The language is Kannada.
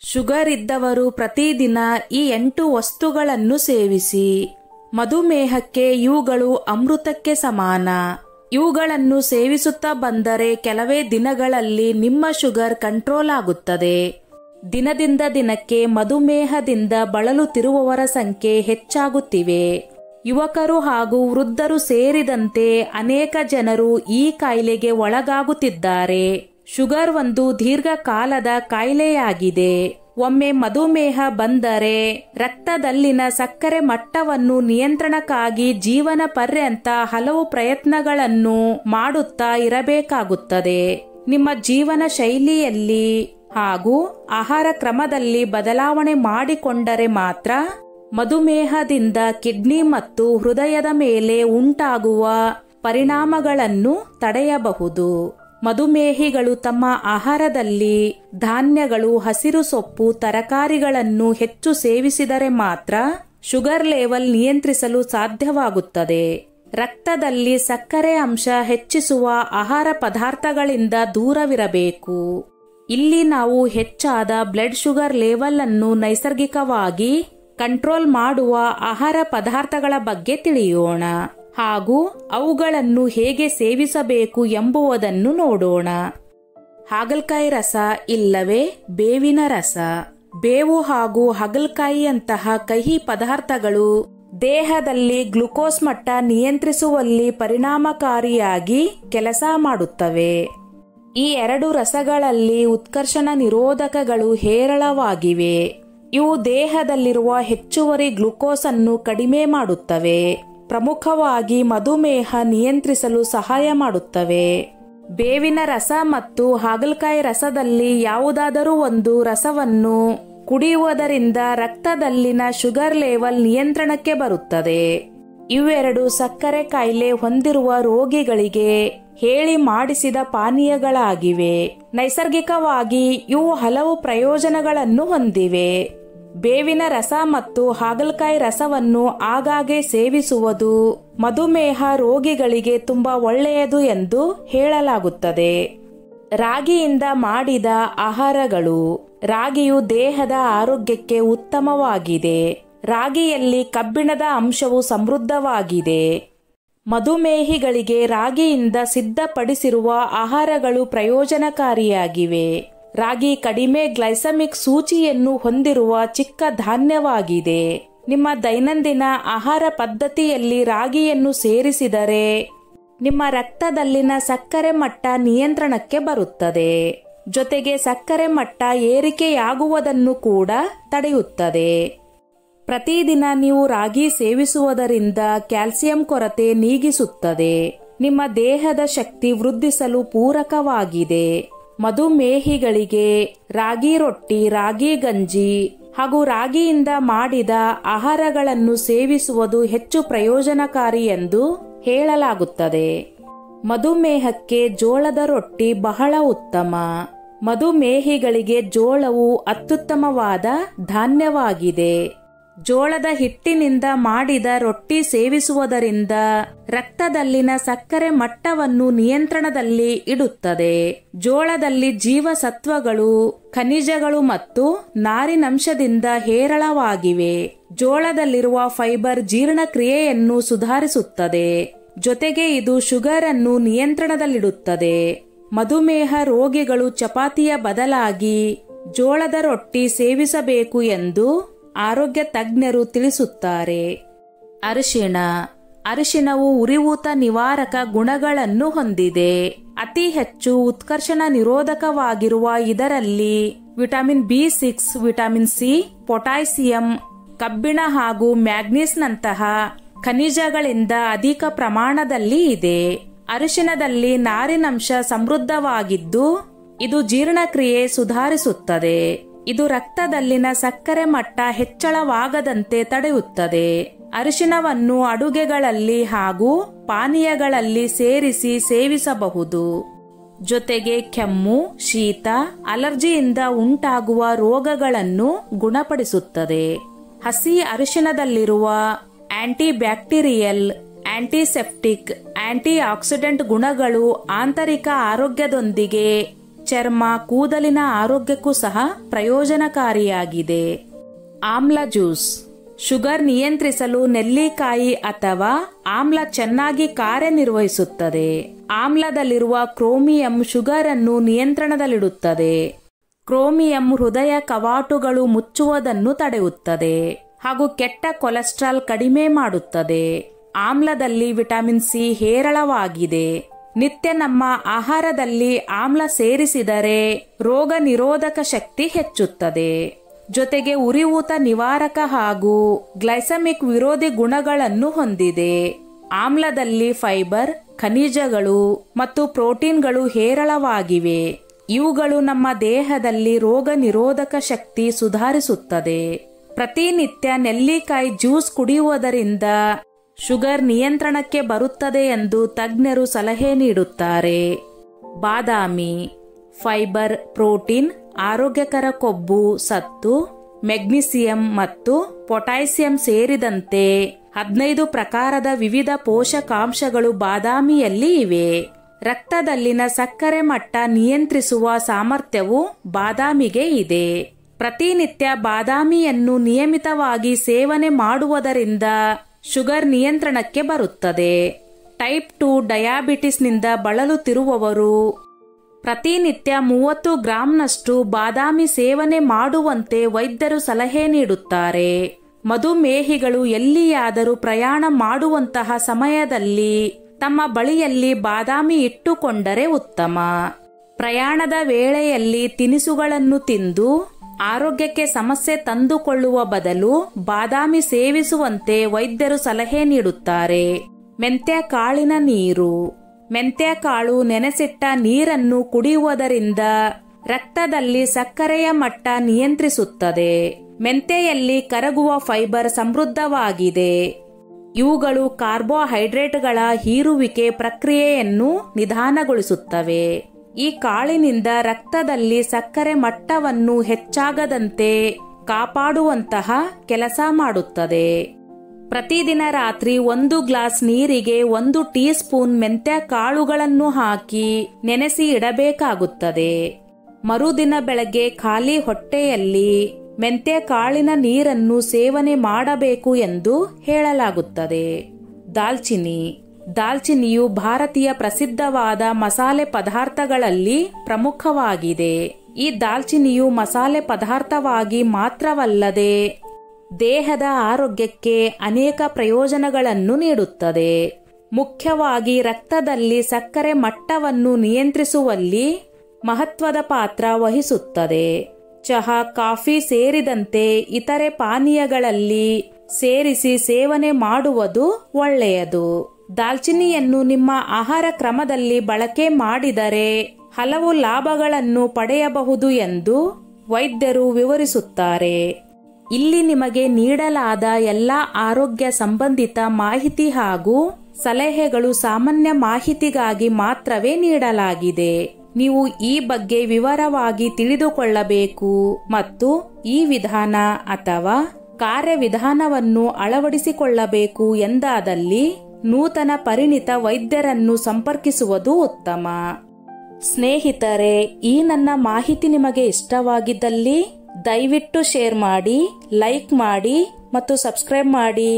ಶುಗರ್ ಇದ್ದವರು ಪ್ರತಿದಿನ ಈ 8 ವಸ್ತುಗಳನ್ನು ಸೇವಿಸಿ. ಮಧುಮೇಹಕ್ಕೆ ಇವುಗಳು ಅಮೃತಕ್ಕೆ ಸಮಾನ. ಇವುಗಳನ್ನು ಸೇವಿಸುತ್ತಾ ಬಂದರೆ ಕೆಲವೇ ದಿನಗಳಲ್ಲಿ ನಿಮ್ಮ ಶುಗರ್ ಕಂಟ್ರೋಲ್ ಆಗುತ್ತದೆ. ದಿನದಿಂದ ದಿನಕ್ಕೆ ಮಧುಮೇಹದಿಂದ ಬಳಲುತ್ತಿರುವವರ ಸಂಖ್ಯೆ ಹೆಚ್ಚಾಗುತ್ತಿವೆ. ಯುವಕರು ಹಾಗೂ ವೃದ್ಧರು ಸೇರಿದಂತೆ ಅನೇಕ ಜನರು ಈ ಕಾಯಿಲೆಗೆ ಒಳಗಾಗುತ್ತಿದ್ದಾರೆ. ಶುಗರ್ ಒಂದು ದೀರ್ಘಕಾಲದ ಕಾಯಿಲೆಯಾಗಿದೆ. ಒಮ್ಮೆ ಮಧುಮೇಹ ಬಂದರೆ ರಕ್ತದಲ್ಲಿನ ಸಕ್ಕರೆ ಮಟ್ಟವನ್ನು ನಿಯಂತ್ರಣಕ್ಕಾಗಿ ಜೀವನ ಪರ್ಯಂತ ಹಲವು ಪ್ರಯತ್ನಗಳನ್ನು ಮಾಡುತ್ತಾ ಇರಬೇಕಾಗುತ್ತದೆ. ನಿಮ್ಮ ಜೀವನ ಶೈಲಿಯಲ್ಲಿ ಹಾಗೂ ಆಹಾರ ಕ್ರಮದಲ್ಲಿ ಬದಲಾವಣೆ ಮಾಡಿಕೊಂಡರೆ ಮಾತ್ರ ಮಧುಮೇಹದಿಂದ ಕಿಡ್ನಿ ಮತ್ತು ಹೃದಯದ ಮೇಲೆ ಉಂಟಾಗುವ ಪರಿಣಾಮಗಳನ್ನು ತಡೆಯಬಹುದು. ಮಧುಮೇಹಿಗಳು ತಮ್ಮ ಆಹಾರದಲ್ಲಿ ಧಾನ್ಯಗಳು, ಹಸಿರು ಸೊಪ್ಪು, ತರಕಾರಿಗಳನ್ನು ಹೆಚ್ಚು ಸೇವಿಸಿದರೆ ಮಾತ್ರ ಶುಗರ್ ಲೆವೆಲ್ ನಿಯಂತ್ರಿಸಲು ಸಾಧ್ಯವಾಗುತ್ತದೆ. ರಕ್ತದಲ್ಲಿ ಸಕ್ಕರೆ ಅಂಶ ಹೆಚ್ಚಿಸುವ ಆಹಾರ ಪದಾರ್ಥಗಳಿಂದ ದೂರವಿರಬೇಕು. ಇಲ್ಲಿ ನಾವು ಹೆಚ್ಚಾದ ಬ್ಲಡ್ ಶುಗರ್ ಲೆವೆಲ್ ಅನ್ನು ನೈಸರ್ಗಿಕವಾಗಿ ಕಂಟ್ರೋಲ್ ಮಾಡುವ ಆಹಾರ ಪದಾರ್ಥಗಳ ಬಗ್ಗೆ ತಿಳಿಯೋಣ ಹಾಗೂ ಅವುಗಳನ್ನು ಹೇಗೆ ಸೇವಿಸಬೇಕು ಎಂಬುದನ್ನು ನೋಡೋಣ. ಹಾಗಲಕಾಯಿ ರಸ ಇಲ್ಲವೇ ಬೇವಿನ ರಸ. ಬೇವು ಹಾಗೂ ಹಾಗಲಕಾಯಿಯಂತಹ ಕಹಿ ಪದಾರ್ಥಗಳು ದೇಹದಲ್ಲಿ ಗ್ಲುಕೋಸ್ ಮಟ್ಟ ನಿಯಂತ್ರಿಸುವಲ್ಲಿ ಪರಿಣಾಮಕಾರಿಯಾಗಿ ಕೆಲಸ ಮಾಡುತ್ತವೆ. ಈ 2 ರಸಗಳಲ್ಲಿ ಉತ್ಕರ್ಷಣ ನಿರೋಧಕಗಳು ಹೇರಳವಾಗಿವೆ. ಇವು ದೇಹದಲ್ಲಿರುವ ಹೆಚ್ಚುವರಿ ಗ್ಲುಕೋಸ್ ಅನ್ನು ಕಡಿಮೆ ಮಾಡುತ್ತವೆ. ಪ್ರಮುಖವಾಗಿ ಮಧುಮೇಹ ನಿಯಂತ್ರಿಸಲು ಸಹಾಯ ಮಾಡುತ್ತವೆ. ಬೇವಿನ ರಸ ಮತ್ತು ಹಾಗಲಕಾಯಿ ರಸದಲ್ಲಿ ಯಾವುದಾದರೂ ಒಂದು ರಸವನ್ನು ಕುಡಿಯುವುದರಿಂದ ರಕ್ತದಲ್ಲಿನ ಶುಗರ್ ಲೆವೆಲ್ ನಿಯಂತ್ರಣಕ್ಕೆ ಬರುತ್ತದೆ. ಇವೆರಡು ಸಕ್ಕರೆ ಕಾಯಿಲೆ ಹೊಂದಿರುವ ರೋಗಿಗಳಿಗೆ ಹೇಳಿ ಮಾಡಿಸಿದ ಪಾನೀಯಗಳಾಗಿವೆ. ನೈಸರ್ಗಿಕವಾಗಿ ಇವು ಹಲವು ಪ್ರಯೋಜನಗಳನ್ನು ಹೊಂದಿವೆ. ಬೇವಿನ ರಸ ಮತ್ತು ಹಾಗಲಕಾಯಿ ರಸವನ್ನು ಆಗಾಗ್ಗೆ ಸೇವಿಸುವುದು ಮಧುಮೇಹ ರೋಗಿಗಳಿಗೆ ತುಂಬಾ ಒಳ್ಳೆಯದು ಎಂದು ಹೇಳಲಾಗುತ್ತದೆ. ರಾಗಿಯಿಂದ ಮಾಡಿದ ಆಹಾರಗಳು. ರಾಗಿಯು ದೇಹದ ಆರೋಗ್ಯಕ್ಕೆ ಉತ್ತಮವಾಗಿದೆ. ರಾಗಿಯಲ್ಲಿ ಕಬ್ಬಿಣದ ಅಂಶವು ಸಮೃದ್ಧವಾಗಿದೆ. ಮಧುಮೇಹಿಗಳಿಗೆ ರಾಗಿಯಿಂದ ಸಿದ್ಧಪಡಿಸಿರುವ ಆಹಾರಗಳು ಪ್ರಯೋಜನಕಾರಿಯಾಗಿವೆ. ರಾಗಿ ಕಡಿಮೆ ಗ್ಲೈಸಮಿಕ್ ಸೂಚಿಯನ್ನು ಹೊಂದಿರುವ ಚಿಕ್ಕ ಧಾನ್ಯವಾಗಿದೆ. ನಿಮ್ಮ ದೈನಂದಿನ ಆಹಾರ ಪದ್ಧತಿಯಲ್ಲಿ ರಾಗಿಯನ್ನು ಸೇರಿಸಿದರೆ ನಿಮ್ಮ ರಕ್ತದಲ್ಲಿನ ಸಕ್ಕರೆ ಮಟ್ಟ ನಿಯಂತ್ರಣಕ್ಕೆ ಬರುತ್ತದೆ. ಜೊತೆಗೆ ಸಕ್ಕರೆ ಮಟ್ಟ ಏರಿಕೆಯಾಗುವುದನ್ನು ಕೂಡ ತಡೆಯುತ್ತದೆ. ಪ್ರತಿದಿನ ನೀವು ರಾಗಿ ಸೇವಿಸುವುದರಿಂದ ಕ್ಯಾಲ್ಸಿಯಂ ಕೊರತೆ ನೀಗಿಸುತ್ತದೆ. ನಿಮ್ಮ ದೇಹದ ಶಕ್ತಿ ವೃದ್ಧಿಸಲು ಪೂರಕವಾಗಿದೆ. ಮಧುಮೇಹಿಗಳಿಗೆ ರಾಗಿ ರೊಟ್ಟಿ, ರಾಗಿ ಗಂಜಿ ಹಾಗೂ ರಾಗಿಯಿಂದ ಮಾಡಿದ ಆಹಾರಗಳನ್ನು ಸೇವಿಸುವುದು ಹೆಚ್ಚು ಪ್ರಯೋಜನಕಾರಿ ಎಂದು ಹೇಳಲಾಗುತ್ತದೆ. ಮಧುಮೇಹಕ್ಕೆ ಜೋಳದ ರೊಟ್ಟಿ ಬಹಳ ಉತ್ತಮ. ಮಧುಮೇಹಿಗಳಿಗೆ ಜೋಳವು ಅತ್ಯುತ್ತಮವಾದ ಧಾನ್ಯವಾಗಿದೆ. ಜೋಳದ ಹಿಟ್ಟಿನಿಂದ ಮಾಡಿದ ರೊಟ್ಟಿ ಸೇವಿಸುವುದರಿಂದ ರಕ್ತದಲ್ಲಿನ ಸಕ್ಕರೆ ಮಟ್ಟವನ್ನು ನಿಯಂತ್ರಣದಲ್ಲಿ ಇಡುತ್ತದೆ. ಜೋಳದಲ್ಲಿ ಜೀವಸತ್ವಗಳು, ಖನಿಜಗಳು ಮತ್ತು ನಾರಿನಂಶದಿಂದ ಹೇರಳವಾಗಿವೆ. ಜೋಳದಲ್ಲಿರುವ ಫೈಬರ್ ಜೀರ್ಣಕ್ರಿಯೆಯನ್ನು ಸುಧಾರಿಸುತ್ತದೆ. ಜೊತೆಗೆ ಇದು ಶುಗರ್ ಅನ್ನು ನಿಯಂತ್ರಣದಲ್ಲಿಡುತ್ತದೆ. ಮಧುಮೇಹ ರೋಗಿಗಳು ಚಪಾತಿಯ ಬದಲಾಗಿ ಜೋಳದ ರೊಟ್ಟಿ ಸೇವಿಸಬೇಕು ಎಂದು ಆರೋಗ್ಯ ತಜ್ಞರು ತಿಳಿಸುತ್ತಾರೆ. ಅರಿಶಿಣ. ಅರಿಶಿಣವು ಉರಿಯೂತ ನಿವಾರಕ ಗುಣಗಳನ್ನು ಹೊಂದಿದೆ. ಅತಿ ಹೆಚ್ಚು ಉತ್ಕರ್ಷಣ ನಿರೋಧಕವಾಗಿರುವ ಇದರಲ್ಲಿ vitamin B6, vitamin C, potassium, ಕಬ್ಬಿಣ ಹಾಗೂ ಮ್ಯಾಗ್ನೀಸ್ನಂತಹ ಖನಿಜಗಳಿಂದ ಅಧಿಕ ಪ್ರಮಾಣದಲ್ಲಿ ಇದೆ. ಅರಿಶಿಣದಲ್ಲಿ ನಾರಿನಂಶ ಸಮೃದ್ಧವಾಗಿದ್ದು ಇದು ಜೀರ್ಣಕ್ರಿಯೆ ಸುಧಾರಿಸುತ್ತದೆ. ಇದು ರಕ್ತದಲ್ಲಿನ ಸಕ್ಕರೆ ಮಟ್ಟ ಹೆಚ್ಚಳವಾಗದಂತೆ ತಡೆಯುತ್ತದೆ. ಅರಿಶಿಣವನ್ನು ಅಡುಗೆಗಳಲ್ಲಿ ಹಾಗೂ ಪಾನೀಯಗಳಲ್ಲಿ ಸೇರಿಸಿ ಸೇವಿಸಬಹುದು. ಜೊತೆಗೆ ಕೆಮ್ಮು, ಶೀತ, ಅಲರ್ಜಿಯಿಂದ ಉಂಟಾಗುವ ರೋಗಗಳನ್ನು ಗುಣಪಡಿಸುತ್ತದೆ. ಹಸಿ ಅರಿಶಿಣದಲ್ಲಿರುವ anti bacterial, antiseptic, antioxidant ಗುಣಗಳು ಆಂತರಿಕ ಆರೋಗ್ಯದೊಂದಿಗೆ ಚರ್ಮ, ಕೂದಲಿನ ಆರೋಗ್ಯಕ್ಕೂ ಸಹ ಪ್ರಯೋಜನಕಾರಿಯಾಗಿದೆ. ಆಮ್ಲ ಜ್ಯೂಸ್. ಶುಗರ್ ನಿಯಂತ್ರಿಸಲು ನೆಲ್ಲಿಕಾಯಿ ಅಥವಾ ಆಮ್ಲ ಚೆನ್ನಾಗಿ ಕಾರ್ಯನಿರ್ವಹಿಸುತ್ತದೆ. ಆಮ್ಲದಲ್ಲಿರುವ ಕ್ರೋಮಿಯಂ ಶುಗರ್ ಅನ್ನು ನಿಯಂತ್ರಣದಲ್ಲಿಡುತ್ತದೆ. ಕ್ರೋಮಿಯಂ ಹೃದಯ ಕವಾಟುಗಳು ಮುಚ್ಚುವುದನ್ನು ತಡೆಯುತ್ತದೆ ಹಾಗೂ ಕೆಟ್ಟ ಕೊಲೆಸ್ಟ್ರಾಲ್ ಕಡಿಮೆ ಮಾಡುತ್ತದೆ. ಆಮ್ಲದಲ್ಲಿ ವಿಟಮಿನ್ ಸಿ ಹೇರಳವಾಗಿದೆ. ನಿತ್ಯ ನಮ್ಮ ಆಹಾರದಲ್ಲಿ ಆಮ್ಲ ಸೇರಿಸಿದರೆ ರೋಗ ನಿರೋಧಕ ಶಕ್ತಿ ಹೆಚ್ಚುತ್ತದೆ. ಜೊತೆಗೆ ಉರಿಯೂತ ನಿವಾರಕ ಹಾಗೂ ಗ್ಲೈಸಮಿಕ್ ವಿರೋಧಿ ಗುಣಗಳನ್ನು ಹೊಂದಿದೆ. ಆಮ್ಲದಲ್ಲಿ ಫೈಬರ್, ಖನಿಜಗಳು ಮತ್ತು ಪ್ರೋಟೀನ್ಗಳು ಹೇರಳವಾಗಿವೆ. ಇವುಗಳು ನಮ್ಮ ದೇಹದಲ್ಲಿ ರೋಗ ನಿರೋಧಕ ಶಕ್ತಿ ಸುಧಾರಿಸುತ್ತದೆ. ಪ್ರತಿನಿತ್ಯ ನೆಲ್ಲಿಕಾಯಿ ಜ್ಯೂಸ್ ಕುಡಿಯುವುದರಿಂದ ಶುಗರ್ ನಿಯಂತ್ರಣಕ್ಕೆ ಬರುತ್ತದೆ ಎಂದು ತಜ್ಞರು ಸಲಹೆ ನೀಡುತ್ತಾರೆ. ಬಾದಾಮಿ. ಫೈಬರ್, ಪ್ರೋಟೀನ್, ಆರೋಗ್ಯಕರ ಕೊಬ್ಬು, ಸತ್ತು, ಮೆಗ್ನೀಸಿಯಂ ಮತ್ತು ಪೊಟ್ಯಾಸಿಯಂ ಸೇರಿದಂತೆ 15 ಪ್ರಕಾರದ ವಿವಿಧ ಪೋಷಕಾಂಶಗಳು ಬಾದಾಮಿಯಲ್ಲಿ ಇವೆ. ರಕ್ತದಲ್ಲಿನ ಸಕ್ಕರೆ ಮಟ್ಟ ನಿಯಂತ್ರಿಸುವ ಸಾಮರ್ಥ್ಯವು ಬಾದಾಮಿಗೆ ಇದೆ. ಪ್ರತಿನಿತ್ಯ ಬಾದಾಮಿಯನ್ನು ನಿಯಮಿತವಾಗಿ ಸೇವನೆ ಮಾಡುವುದರಿಂದ ಶುಗರ್ ನಿಯಂತ್ರಣಕ್ಕೆ ಬರುತ್ತದೆ. ಟೈಪ್ 2 ಡಯಾಬಿಟಿಸ್ನಿಂದ ಬಳಲುತ್ತಿರುವವರು ಪ್ರತಿನಿತ್ಯ 30 ಗ್ರಾಂನಷ್ಟು ಬಾದಾಮಿ ಸೇವನೆ ಮಾಡುವಂತೆ ವೈದ್ಯರು ಸಲಹೆ ನೀಡುತ್ತಾರೆ. ಮಧುಮೇಹಿಗಳು ಎಲ್ಲಿಯಾದರೂ ಪ್ರಯಾಣ ಮಾಡುವಂತಹ ಸಮಯದಲ್ಲಿ ತಮ್ಮ ಬಳಿಯಲ್ಲಿ ಬಾದಾಮಿ ಇಟ್ಟುಕೊಂಡರೆ ಉತ್ತಮ. ಪ್ರಯಾಣದ ವೇಳೆಯಲ್ಲಿ ತಿನಿಸುಗಳನ್ನು ತಿಂದು ಆರೋಗ್ಯಕ್ಕೆ ಸಮಸ್ಯೆ ತಂದುಕೊಳ್ಳುವ ಬದಲು ಬಾದಾಮಿ ಸೇವಿಸುವಂತೆ ವೈದ್ಯರು ಸಲಹೆ ನೀಡುತ್ತಾರೆ. ಮೆಂತ್ಯ ಕಾಳಿನ ನೀರು. ಮೆಂತ್ಯ ಕಾಳು ನೆನೆಸಿಟ್ಟ ನೀರನ್ನು ಕುಡಿಯುವುದರಿಂದ ರಕ್ತದಲ್ಲಿ ಸಕ್ಕರೆಯ ಮಟ್ಟ ನಿಯಂತ್ರಿಸುತ್ತದೆ. ಮೆಂತ್ಯೆಯಲ್ಲಿ ಕರಗುವ ಫೈಬರ್ ಸಮೃದ್ಧವಾಗಿದೆ. ಇವುಗಳು ಕಾರ್ಬೋಹೈಡ್ರೇಟ್ಗಳ ಹೀರುವಿಕೆ ಪ್ರಕ್ರಿಯೆಯನ್ನು ನಿಧಾನಗೊಳಿಸುತ್ತವೆ. ಈ ಕಾಳಿನಿಂದ ರಕ್ತದಲ್ಲಿ ಸಕ್ಕರೆ ಮಟ್ಟವನ್ನು ಹೆಚ್ಚಾಗದಂತೆ ಕಾಪಾಡುವಂತಹ ಕೆಲಸ ಮಾಡುತ್ತದೆ. ಪ್ರತಿದಿನ ರಾತ್ರಿ 1 ಗ್ಲಾಸ್ ನೀರಿಗೆ 1 ಟೀ ಸ್ಪೂನ್ ಮೆಂತ್ಯ ಕಾಳುಗಳನ್ನು ಹಾಕಿ ನೆನೆಸಿ ಇಡಬೇಕಾಗುತ್ತದೆ. ಮರುದಿನ ಬೆಳಗ್ಗೆ ಖಾಲಿ ಹೊಟ್ಟೆಯಲ್ಲಿ ಮೆಂತ್ಯ ಕಾಳಿನ ನೀರನ್ನು ಸೇವನೆ ಮಾಡಬೇಕು ಎಂದು ಹೇಳಲಾಗುತ್ತದೆ. ದಾಲ್ಚಿನ್ನಿ. ದಾಲ್ಚಿನ್ನಿಯು ಭಾರತೀಯ ಪ್ರಸಿದ್ಧವಾದ ಮಸಾಲೆ ಪದಾರ್ಥಗಳಲ್ಲಿ ಪ್ರಮುಖವಾಗಿದೆ. ಈ ದಾಲ್ಚಿನ್ನಿಯು ಮಸಾಲೆ ಪದಾರ್ಥವಾಗಿ ಮಾತ್ರವಲ್ಲದೆ ದೇಹದ ಆರೋಗ್ಯಕ್ಕೆ ಅನೇಕ ಪ್ರಯೋಜನಗಳನ್ನು ನೀಡುತ್ತದೆ. ಮುಖ್ಯವಾಗಿ ರಕ್ತದಲ್ಲಿ ಸಕ್ಕರೆ ಮಟ್ಟವನ್ನು ನಿಯಂತ್ರಿಸುವಲ್ಲಿ ಮಹತ್ವದ ಪಾತ್ರ ವಹಿಸುತ್ತದೆ. ಚಹಾ, ಕಾಫಿ ಸೇರಿದಂತೆ ಇತರೆ ಪಾನೀಯಗಳಲ್ಲಿ ಸೇರಿಸಿ ಸೇವನೆ ಮಾಡುವುದು ಒಳ್ಳೆಯದು. ದಾಲ್ಚಿನ್ನಿಯನ್ನು ನಿಮ್ಮ ಆಹಾರ ಕ್ರಮದಲ್ಲಿ ಬಳಕೆ ಮಾಡಿದರೆ ಹಲವು ಲಾಭಗಳನ್ನು ಪಡೆಯಬಹುದು ಎಂದು ವೈದ್ಯರು ವಿವರಿಸುತ್ತಾರೆ. ಇಲ್ಲಿ ನಿಮಗೆ ನೀಡಲಾದ ಎಲ್ಲಾ ಆರೋಗ್ಯ ಸಂಬಂಧಿತ ಮಾಹಿತಿ ಹಾಗೂ ಸಲಹೆಗಳು ಸಾಮಾನ್ಯ ಮಾಹಿತಿಗಾಗಿ ಮಾತ್ರವೇ ನೀಡಲಾಗಿದೆ. ನೀವು ಈ ಬಗ್ಗೆ ವಿವರವಾಗಿ ತಿಳಿದುಕೊಳ್ಳಬೇಕು ಮತ್ತು ಈ ವಿಧಾನ ಅಥವಾ ಕಾರ್ಯವಿಧಾನವನ್ನು ಅಳವಡಿಸಿಕೊಳ್ಳಬೇಕು ಎಂದಾದಲ್ಲಿ ನೂತನ ಪರಿಣಿತ ವೈದ್ಯರನ್ನು ಸಂಪರ್ಕಿಸುವುದು ಉತ್ತಮ. ಸ್ನೇಹಿತರೆ, ಈ ನನ್ನ ಮಾಹಿತಿ ನಿಮಗೆ ಇಷ್ಟವಾಗಿದ್ದಲ್ಲಿ ದಯವಿಟ್ಟು ಶೇರ್ ಮಾಡಿ, ಲೈಕ್ ಮಾಡಿ ಮತ್ತು ಸಬ್ಸ್ಕ್ರೈಬ್ ಮಾಡಿ.